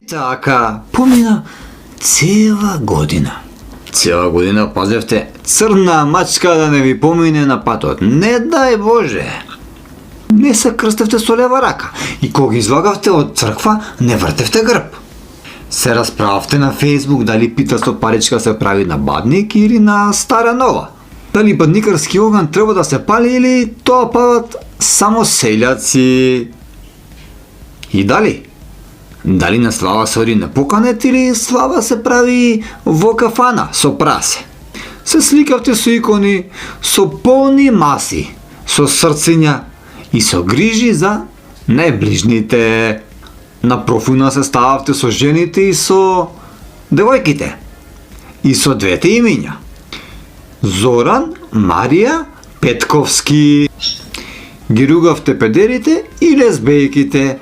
Така, помина цела година. Цела година пазевте црна мачка да не ви помине на патот. Не дай Боже! Не се крстевте со лева рака и кога излагавте од црква, не вртевте грб. Се расправавте на Фейсбук дали пита со паричка се прави на бадник или на стара нова. Дали бадникарски оган треба да се пали или тоа палат само селјаци. И дали? Дали на слава се оди на поканет или слава се прави во кафана со прасе. Се сликавте со икони, со полни маси, со срциња и со грижи за најближните. На профилна се стававте со жените и со девојките. И со двете имиња. Зоран, Марија, Петковски. Ги ругавте педерите и лесбејките,